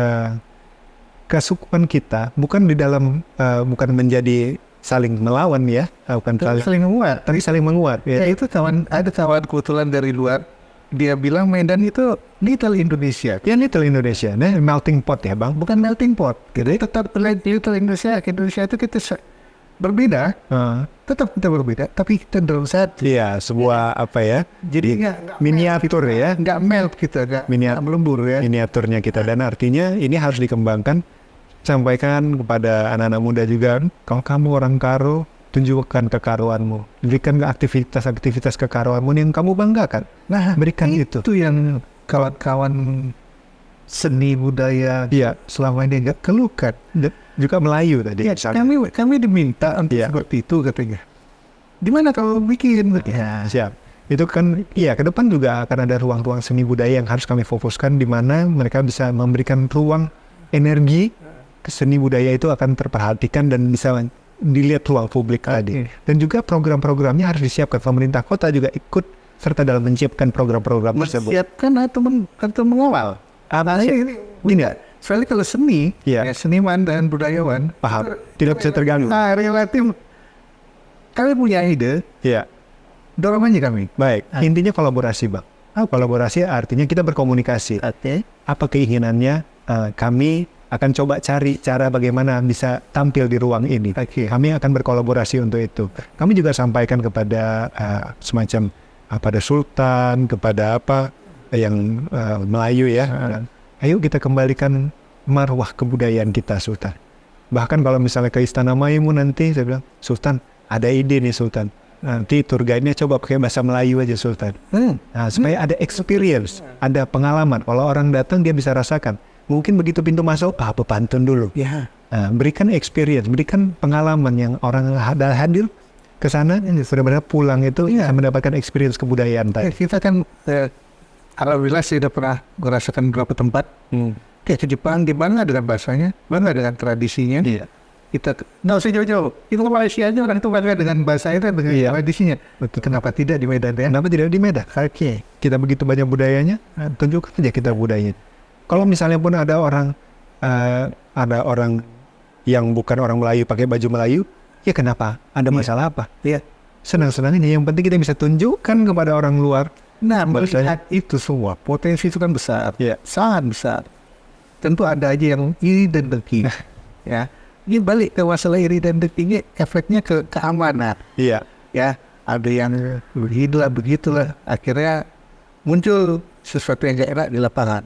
kesukuan kita, bukan di dalam bukan menjadi saling melawan ya, bukan Saling menguat. tapi saling menguat. Ya itu ada kawan kebetulan dari luar, dia bilang Medan itu Little Indonesia. Ya Little Indonesia, nah melting pot ya Bang. Bukan melting pot, gitu. Tetap Little Indonesia. Indonesia itu kita berbeda, tetap kita berbeda, tapi kita dalam satu. Iya, sebuah apa ya? Jadi nggak miniatur ya, nggak melt kita, nggak melembur ya. miniaturnya kita, dan artinya ini harus dikembangkan. Sampaikan kepada anak-anak muda juga, kalau kamu orang Karo, tunjukkan kekaruanmu, berikan aktivitas-aktivitas kekaruanmu yang kamu banggakan. Nah, berikan itu yang kawan-kawan seni budaya selama ini nggak keluhkan. Juga Melayu tadi. Ya, kami diminta untuk seperti itu katanya. Di mana kalau bikin? Ya, siap. Itu kan, ke depan juga akan ada ruang-ruang seni budaya yang harus kami fokuskan, di mana mereka bisa memberikan ruang energi ke seni budaya itu akan terperhatikan dan bisa dilihat ruang publik tadi. Dan juga program-programnya harus disiapkan. Pemerintah kota juga ikut serta dalam menciptakan program-program tersebut. Menyiapkan atau mengawal. Ini soalnya kalau seni, Iya. ya, seniman dan budayawan, Paham. Tidak bisa terganggu. nah relatif kami punya ide, Iya. dorong aja kami. Baik. Intinya kolaborasi, Bang. Kolaborasi artinya kita berkomunikasi. Oke. Apa keinginannya? Kami akan coba cari cara bagaimana bisa tampil di ruang ini. Oke. Kami akan berkolaborasi untuk itu. Kami juga sampaikan kepada semacam pada sultan, kepada yang Melayu ya. Ayo kita kembalikan marwah kebudayaan kita, Sultan. Bahkan kalau misalnya ke Istana Maimun nanti, saya bilang, Sultan, ada ide nih Sultan. Nanti tour guide-nya coba pakai bahasa Melayu aja Sultan. Nah, supaya ada experience, ada pengalaman. Kalau orang datang dia bisa rasakan. Mungkin begitu pintu masuk, pantun dulu. Ya. Nah, berikan experience, berikan pengalaman yang orang hadir ke sana, sudah benar pulang itu bisa mendapatkan experience kebudayaan tadi. Kita kan alhamdulillah saya sudah pernah merasakan beberapa tempat. Kayak ke Jepang, di mana dengan bahasanya, mana dengan tradisinya. Iya. Kita nggak usah jauh-jauh. Itu ke Malaysia aja orang itu bangga dengan bahasa itu, dengan tradisinya. Betul. Kenapa tidak di Medan ya? Kenapa tidak di Medan? Oke. Kita begitu banyak budayanya, tunjukkan saja kita budayanya. Kalau misalnya pun ada orang yang bukan orang Melayu pakai baju Melayu, ya kenapa? Ada masalah apa? Iya. Senang-senangnya. Yang penting kita bisa tunjukkan kepada orang luar. Nah, melihat itu semua, potensi itu kan besar. Iya. Sangat besar. Tentu ada aja yang iri dan dengki. Ya. Ini balik ke masalah iri dan dengki ini, efeknya ke keamanan. Iya. Ya, ada yang begitulah. Akhirnya muncul sesuatu yang gak enak di lapangan.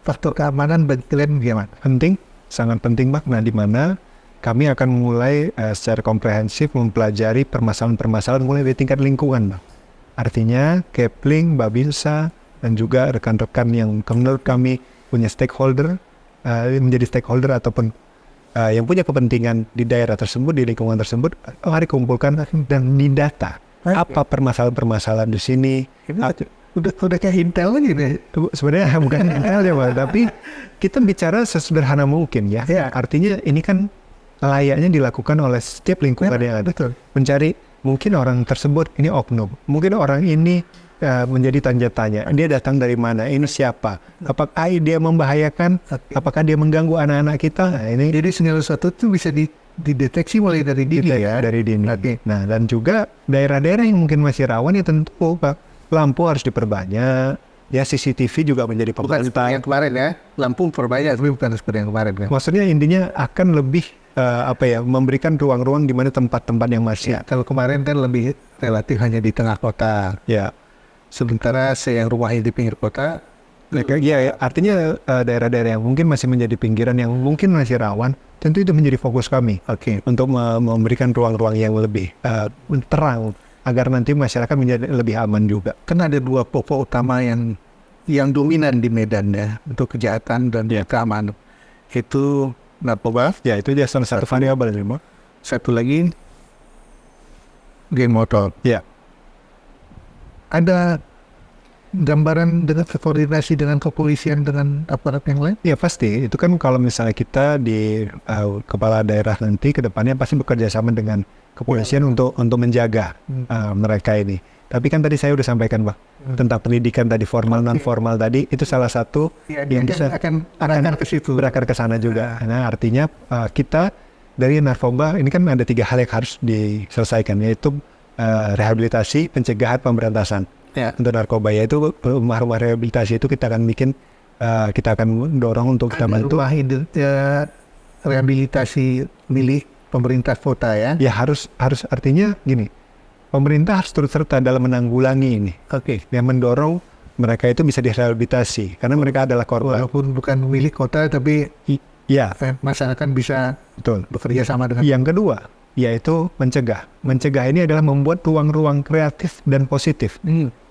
Faktor keamanan bagi kalian gimana? Penting, sangat penting, Bang. Nah, di mana kami akan mulai secara komprehensif mempelajari permasalahan-permasalahan mulai dari tingkat lingkungan, Bang. Artinya, Kepling, Babinsa, dan juga rekan-rekan yang menurut kami punya stakeholder, menjadi stakeholder ataupun yang punya kepentingan di daerah tersebut, di lingkungan tersebut, mari kumpulkan dan didata. Apa permasalahan-permasalahan di sini? Udah kayak Intel lagi deh. Sebenarnya bukan Intel ya, Bang, tapi kita bicara sesederhana mungkin ya. Artinya ini kan layaknya dilakukan oleh setiap lingkungan yang ada. Betul. Mencari mungkin orang tersebut ini oknum, mungkin orang ini menjadi tanda tanya, dia datang dari mana, ini siapa, apakah dia membahayakan, apakah dia mengganggu anak-anak kita. Nah, ini Jadi segala sesuatu itu bisa dideteksi mulai dari dini ya. dari dini. Nah, dan juga daerah-daerah yang mungkin masih rawan ya tentu Pak, lampu harus diperbanyak, ya CCTV juga menjadi Bukan seperti yang kemarin ya, lampu perbanyak, tapi bukan seperti yang kemarin kan. Maksudnya intinya akan lebih memberikan ruang-ruang di mana tempat-tempat yang masih. Ya, kalau kemarin kan lebih relatif hanya di tengah kota. Ya. Sementara saya yang rumahnya di pinggir kota. Ya, artinya daerah-daerah yang mungkin masih menjadi pinggiran, yang mungkin masih rawan, tentu itu menjadi fokus kami. Untuk memberikan ruang-ruang yang lebih terang, agar nanti masyarakat menjadi lebih aman juga. Kan ada dua pokok utama yang dominan di Medan ya, untuk kejahatan dan keamanan. Itu narkoba. Ya, itu dia salah satu variabel. Satu lagi geng motor. Ya. Ada gambaran dengan koordinasi dengan kepolisian, dengan aparat yang lain? Ya pasti, itu kan kalau misalnya kita di kepala daerah nanti ke depannya pasti bekerja sama dengan kepolisian untuk menjaga mereka ini. Tapi kan tadi saya udah sampaikan, Bang, tentang pendidikan tadi, formal non formal tadi, itu salah satu yang bisa akan ke situ, berakar ke sana juga. Nah, artinya kita dari narkoba ini kan ada 3 hal yang harus diselesaikan, yaitu rehabilitasi, pencegahan, pemberantasan. Untuk narkoba, yaitu rumah-rumah rehabilitasi itu kita akan bikin, kita akan dorong untuk kita bantu. Rumah rehabilitasi milik pemerintah kota ya? Ya harus artinya gini, pemerintah harus turut serta dalam menanggulangi ini. Yang mendorong mereka itu bisa direhabilitasi karena mereka adalah korban. Walaupun bukan milik kota, tapi masyarakat bisa bekerja sama dengan. Yang kedua, yaitu mencegah. Mencegah ini adalah membuat ruang-ruang kreatif dan positif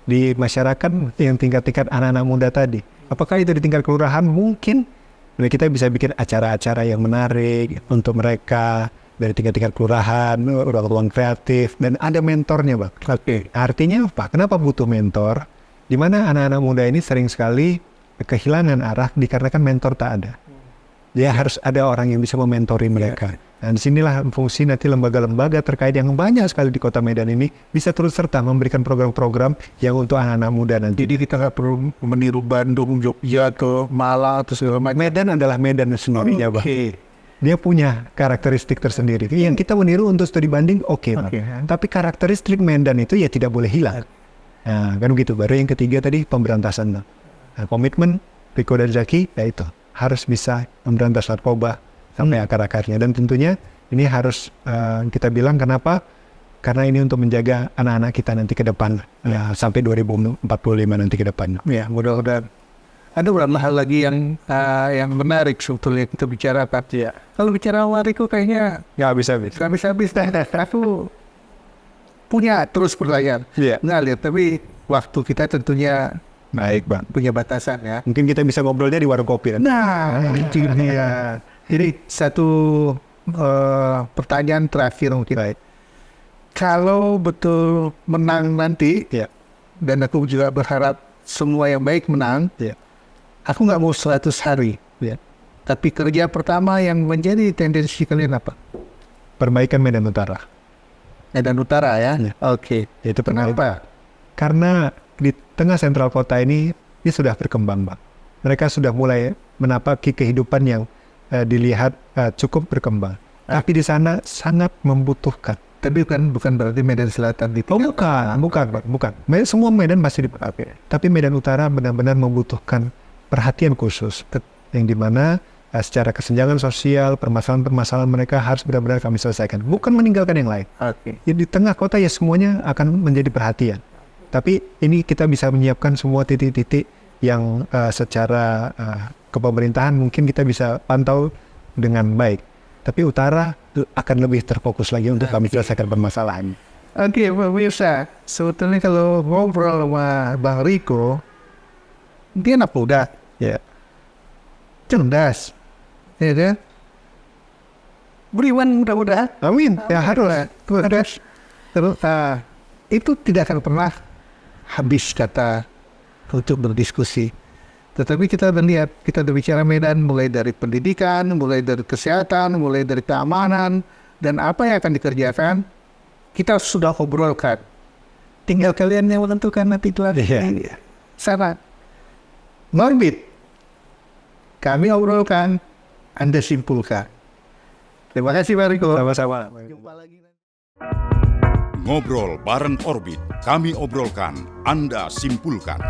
di masyarakat yang tingkat-tingkat anak-anak muda tadi. Apakah itu di tingkat kelurahan? Mungkin kita bisa bikin acara-acara yang menarik untuk mereka dari tingkat-tingkat kelurahan, ruang-ruang kreatif, dan ada mentornya, Bang. Artinya apa? Kenapa butuh mentor? Di mana anak-anak muda ini sering sekali kehilangan arah dikarenakan mentor tak ada. Dia harus ada orang yang bisa mementori mereka. Dan disinilah fungsi nanti lembaga-lembaga terkait yang banyak sekali di Kota Medan ini bisa turut serta memberikan program-program yang untuk anak-anak muda nanti. Jadi kita nggak perlu meniru Bandung, Jogja, atau Malang, atau segala macam. Medan adalah Medan sendirinya, Bang. Dia punya karakteristik tersendiri. Yang kita meniru untuk studi banding, Bang. Tapi karakteristik Medan itu ya tidak boleh hilang. Nah, kan begitu. Baru yang ketiga tadi pemberantasan. Nah, komitmen Riko dan Zaki, ya itu harus bisa memberantas narkoba sampai akar-akarnya. Dan tentunya ini harus kita bilang kenapa? Karena ini untuk menjaga anak-anak kita nanti ke depan, sampai 2045 nanti ke depan. Ya, mudah-mudahan. Ada beberapa hal lagi yang menarik sebetulnya kita bicarakan. Ya. Kalau bicara sama Riko kayaknya Nggak habis-habis. nggak habis-habis. Aku punya terus pertanyaan. Ngalir, tapi waktu kita tentunya Baik, Bang. punya batasan ya. Mungkin kita bisa ngobrolnya di warung kopi. Kan? Nah, itu dia. Jadi satu pertanyaan terakhir mungkin. Baik. Kalau betul menang nanti, dan aku juga berharap semua yang baik menang, aku nggak mau 100 hari. Tapi kerja pertama yang menjadi tendensi kalian apa? Perbaikan Medan Utara. Medan Utara ya? Oke. Itu Kenapa? Karena di tengah sentral kota ini sudah berkembang, Bang. Mereka sudah mulai menapaki kehidupan yang dilihat cukup berkembang. Tapi di sana sangat membutuhkan. Tapi bukan berarti Medan Selatan itu. Bukan. Semua Medan masih dipakai. Tapi Medan Utara benar-benar membutuhkan perhatian khusus. Yang dimana secara kesenjangan sosial, permasalahan-permasalahan mereka harus benar-benar kami selesaikan. Bukan meninggalkan yang lain. Di tengah kota ya semuanya akan menjadi perhatian. Tapi ini kita bisa menyiapkan semua titik-titik yang secara kepemerintahan mungkin kita bisa pantau dengan baik. Tapi utara akan lebih terfokus lagi untuk kami selesaikan permasalahan. Oke, pemirsa. Sebetulnya kalau ngobrol sama Bang Riko, dia anak muda. Cerdas. Ya kan? Beriman mudah-mudahan. Amin. Ya harus. Terus itu tidak akan pernah habis kata untuk berdiskusi. Tetapi kita melihat, kita berbicara Medan mulai dari pendidikan, mulai dari kesehatan, mulai dari keamanan, dan apa yang akan dikerjakan, kita sudah obrolkan. Tinggal kalian yang menentukan nanti itu sana. Ngorbit. Kami obrolkan, Anda simpulkan. Terima kasih Pak Riko. Sama-sama. Jumpa lagi. Ngobrol bareng Orbit, kami obrolkan, Anda simpulkan.